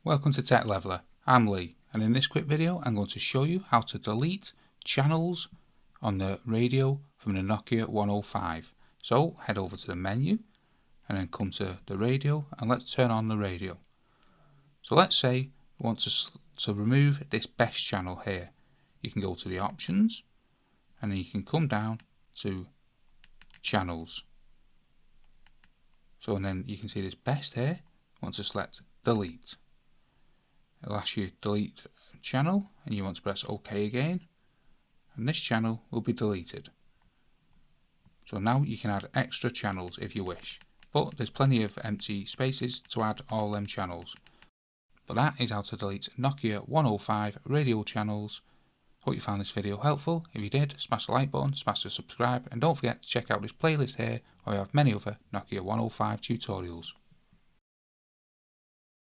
Welcome to Tech Leveler. I'm Lee, and in this quick video I'm going to show you how to delete channels on the radio from the Nokia 105. So head over to the menu and then come to the radio and let's turn on the radio. So let's say we want to remove this best channel here. You can go to the options and then you can come down to channels. So and then you can see this best here. You want to select delete. It'll ask you delete channel and you want to press OK again, and this channel will be deleted. So now you can add extra channels if you wish, but there's plenty of empty spaces to add all them channels. But that is how to delete Nokia 105 radio channels. Hope you found this video helpful. If you did, smash the like button, smash the subscribe, and don't forget to check out this playlist here where I have many other Nokia 105 tutorials.